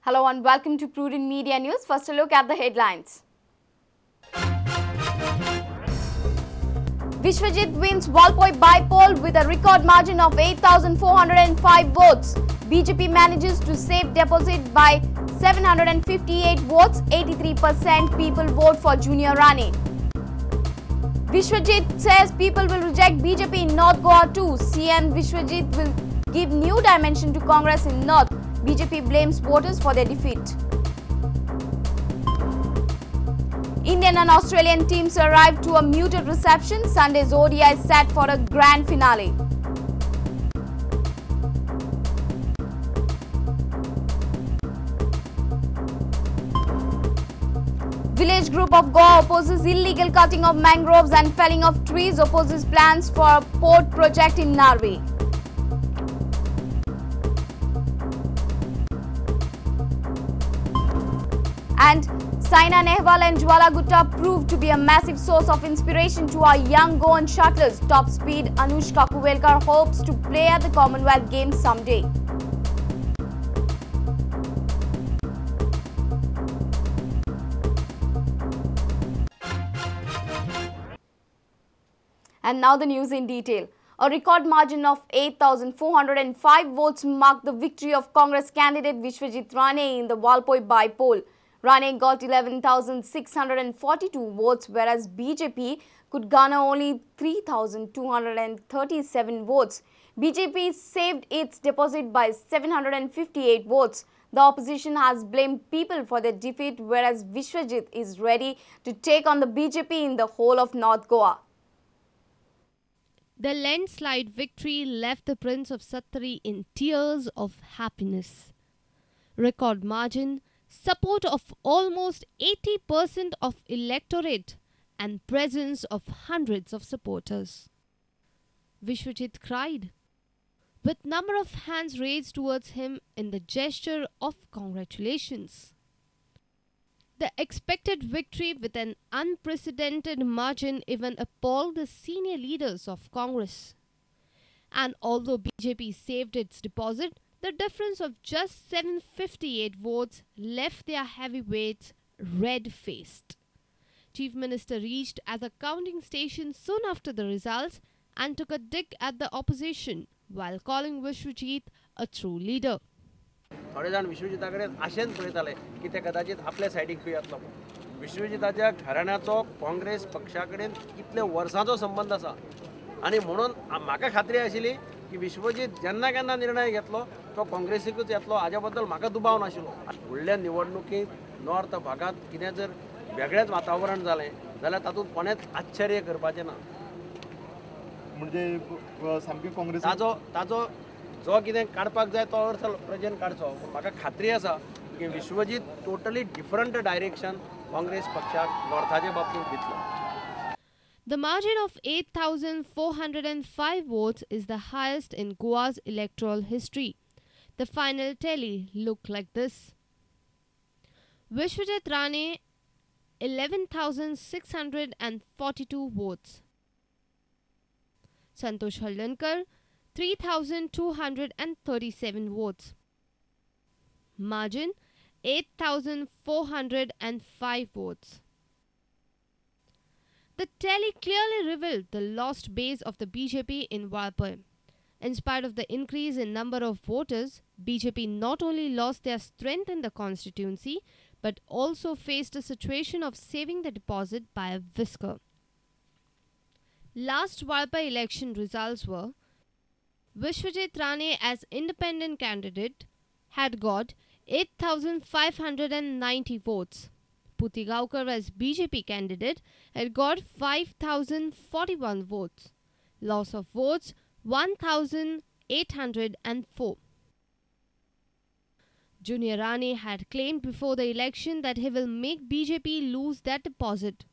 Hello and welcome to Prudent Media News. First a look at the headlines. Vishwajit wins Walpoi by-poll with a record margin of 8,405 votes. BJP manages to save deposit by 758 votes. 83% people vote for Junior Rane. Vishwajit says people will reject BJP in North Goa too. CM Vishwajit will give new dimension to Congress in North. BJP blames voters for their defeat. Indian and Australian teams arrived to a muted reception. Sunday's ODI is set for a grand finale. Village group of Goa opposes illegal cutting of mangroves and felling of trees, opposes plans for a port project in Narve. And Saina Nehwal and Jwala Gutta proved to be a massive source of inspiration to our young Goan shuttlers. Top speed Anushka Kuvelkar hopes to play at the Commonwealth Games someday. And now the news in detail. A record margin of 8,405 votes marked the victory of Congress candidate Vishwajit Rane in the Walpoi by-poll. Rane got 11,642 votes, whereas BJP could garner only 3,237 votes. BJP saved its deposit by 758 votes. The opposition has blamed people for their defeat, whereas Vishwajit is ready to take on the BJP in the whole of North Goa. The landslide victory left the Prince of Sattari in tears of happiness. Record margin, support of almost 80% of electorate and presence of hundreds of supporters. Vishwajit cried, with number of hands raised towards him in the gesture of congratulations. The expected victory with an unprecedented margin even appalled the senior leaders of Congress. And although BJP saved its deposit, the difference of just 758 votes left their heavyweights red-faced. Chief Minister reached at the counting station soon after the results and took a dig at the opposition while calling Vishwajit a true leader. थोडे जाण विश्वजिताकडे आशेन पळयताले की ते कदाचित आपल्या सायडीक B येतलो. विश्वजिताच्या घराण्याचो काँग्रेस पक्षा कडेन कितले वर्सांचो संबंध आसा आनी म्हणून म्हाका खात्री आशिल्ली की विश्वजीत जेन्ना केन्ना निर्णय घेतलो तो काँग्रेसीकूच येतलो हाज्या बद्दल म्हाका दुबाव नाशिल्लो. फुडल्या निवडणुकीत नॉर्थ भागात कितें जर वेगळेंच वातावरण जालें जाल्यार तातूंत कोणेच आश्चर्य करपाचें ना. म्हणजे सामकी काँग्रेस ताजो जो कितें काडपाक जाय तो अर्थ प्रजेन काडचो. म्हाका खात्री आसा की Vishwajeet totally different direction Congress पक्षाक नॉर्थाचे बाबतींत दितलो. The margin of 8,405 votes is the highest in Goa's electoral history. The final tally looked like this. Vishwajit Rane 11,642 votes. Santosh Haldankar 3,237 votes. Margin 8,405 votes. The tally clearly revealed the lost base of the BJP in Walpoi. In spite of the increase in number of voters, BJP not only lost their strength in the constituency, but also faced a situation of saving the deposit by a whisker. Last Walpoi election results were Vishwajit Rane as independent candidate had got 8,590 votes. Puti Gaukar as BJP candidate had got 5,041 votes. Loss of votes 1,804. Junior Rane had claimed before the election that he will make BJP lose that deposit.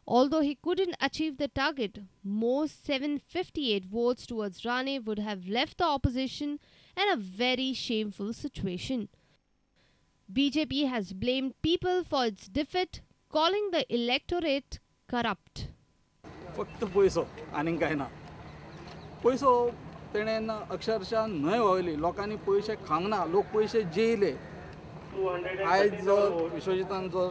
Although he couldn't achieve the target, more 758 votes towards Rane would have left the opposition in a very shameful situation. BJP has blamed people for its defeat, calling the electorate corrupt. फक्त पैसो आनी काय ना. पैसो तेणेन अक्षरशः न्हय वयली लोकांनी पैसे खांक ना. लोक पैसे जेयले आयज जो विश्वजितान जो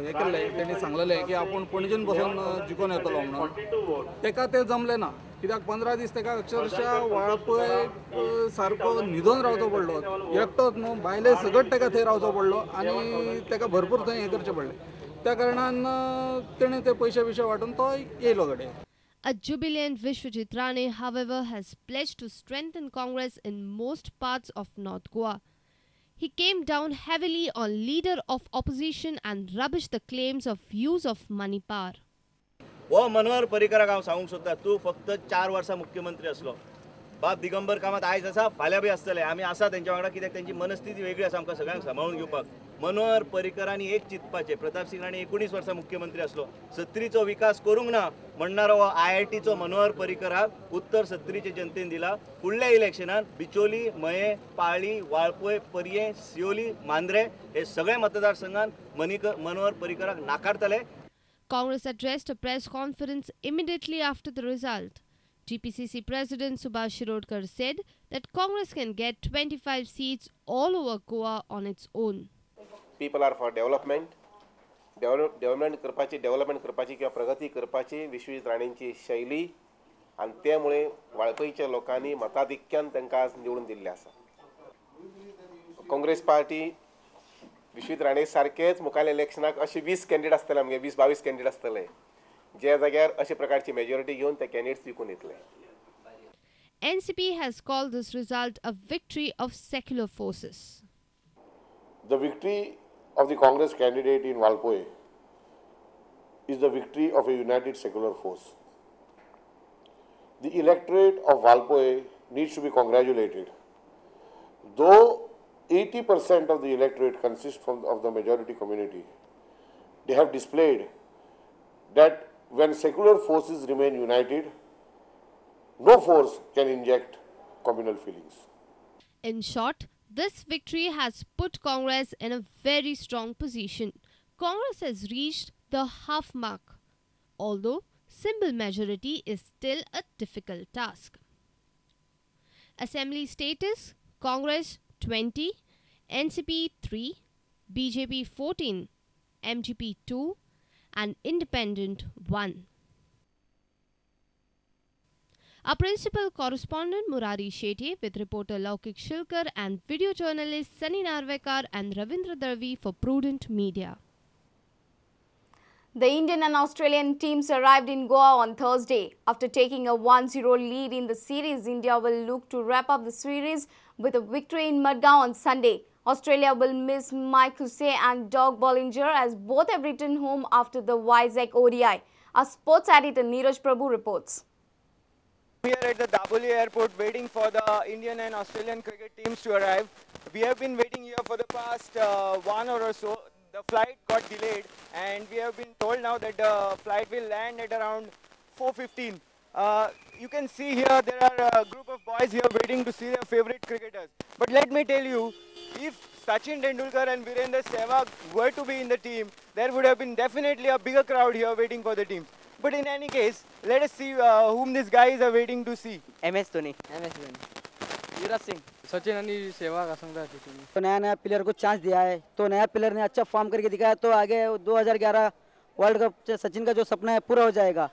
हे केल्लें तेणी सांगलेलें की आपूण पणजेन बसून जिखून येतलो म्हणून तेका तें जमलें ना कित्याक 15 दीस तेका अक्षरशः वाळपय सारको न्हिदोन रावचो पडलो एकटोच न्हू भायले सगळ्यात तेका थंय रावचो पडलो आनी तेका भरपूर थंय हें करचें पडलें त्या कारणान तेणें ते पयशे वांटून तो येयलो घडये. A jubilant Vishwajit Rane, however, has pledged to strengthen Congress in most parts of North Goa. He came down heavily on leader of opposition and rubbished the claims of use of money power. हो मनोहर पर्रीकराक हांव सांगूंक सोदता तूं फक्त 4 वर्सां मुख्यमंत्री असलो बाब दिगंबर कामत आयज आसा फाल्यां बी आसतले आमी आसा तेंच्या वांगडा कित्याक तेंची मनस्थिती वेगळी आसा आमकां सगळ्यांक सांबाळून घेवपाक. मनोहर पर्रीकरांनी एक चिंतपाचें प्रताप सिंग राणे 19 वर्सां मुख्यमंत्री असलो सत्तरीचो विकास करूंक ना म्हणणारो हो IITचो मनोहर पर्रीकराक उत्तर सत्तरीचे जनतेन दिला. फुडल्या इलेक्शनात बिचोली मये पाळी वाळपय पर्ये सियोली मांद्रे हे सगळे मतदारसंघात मनोहर पर्रीकराक नाकारतले. Congress addressed a press conference immediately after the result. GPCC President Subhash Shirodkar said that Congress can get 25 seats all over Goa on its own. People are for development करपाची किंवा प्रगती करपाची विश्वजित राणेंची शैली आणि त्यामुळे वाळपईच्या लोकांनी मताधिक्यान तांकां आज निवडून दिल्ले आसा. काँग्रेस पार्टी विश्वजित राणे सारकेच मुखाल्या इलेक्शनाक अशे 20 कॅन्डिडेट आसतले आमगे 20-22 कॅन्डिडेट आसतले जे जाग्यार अशे प्रकारची मेजॉरिटी घेवन ते कॅन्डिडेट्स विकून येतले. NCP has called this result a victory of secular forces. The victory of the Congress candidate in Valpoe is the victory of a united secular force. The electorate of Valpoe needs to be congratulated. Though 80% of the electorate consists of the majority community, they have displayed that when secular forces remain united, no force can inject communal feelings. In short, this victory has put Congress in a very strong position. Congress has reached the half mark, although simple majority is still a difficult task. Assembly status: Congress 20, NCP 3, BJP 14, MGP 2 and Independent 1. Our principal correspondent Murari Shetty with reporter Laukik Shilkar and video journalist Sunny Narvekar and Ravindra Darvi for Prudent Media. The Indian and Australian teams arrived in Goa on Thursday. After taking a 1-0 lead in the series, India will look to wrap up the series with a victory in Madgaon on Sunday. Australia will miss Mike Hussey and Doug Bollinger as both have returned home after the Vizag ODI. Our sports editor Neeraj Prabhu reports. Here at the Daboli airport waiting for the Indian and Australian cricket teams to arrive. We have been waiting here for the past 1 hour or so. The flight got delayed and we have been told now that the flight will land at around 4:15. You can see here there are a group of boys here waiting to see their favorite cricketers. But let me tell you, if Sachin Tendulkar and Virendra Sehwag were to be in the team, there would have been definitely a bigger crowd here waiting for the team. But in any case, let us see whom these guys are waiting to see. MS Dhoni. Yuvraj Singh, Sachin आणि सेहवाग असंख्य तो नया player को chance दिया है, तो नया player ने अच्छा फॉर्म करके दिखाया तो आगे 2011 वर्ल्ड कप सचिन का जो सपना है पूरा हो जाएगा.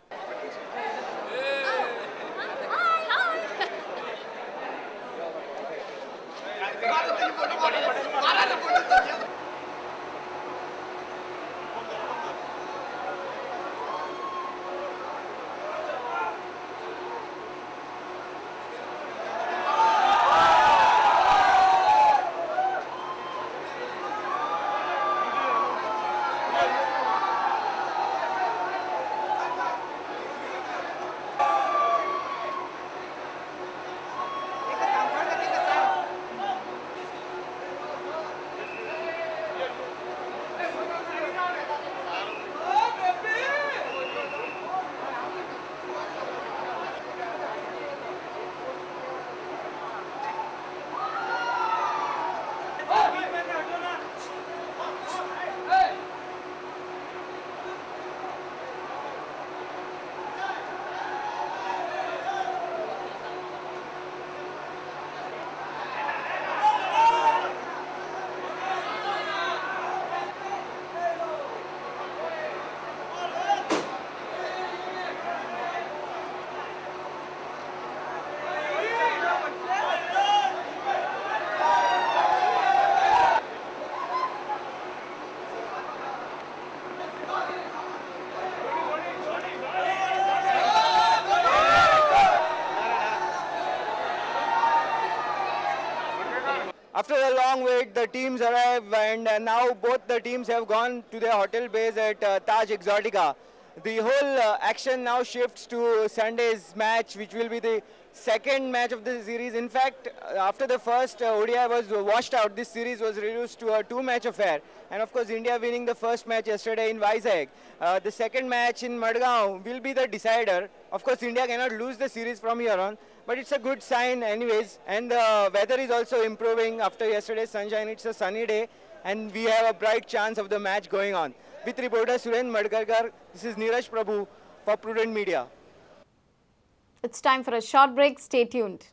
After a long wait, the teams arrive, and now both the teams have gone to their hotel base at Taj Exotica. The whole action now shifts to Sunday's match, which will be the second match of the series. In fact, after the first ODI was washed out, this series was reduced to a two-match affair. And of course, India winning the first match yesterday in Vizag. The second match in Madgaon will be the decider. Of course, India cannot lose the series from here on, but it's a good sign anyways. And the weather is also improving after yesterday's sunshine. It's a sunny day, and we have a bright chance of the match going on. With reporter Surendra Madgarkar, this is Neeraj Prabhu for Prudent Media. It's time for a short break. Stay tuned.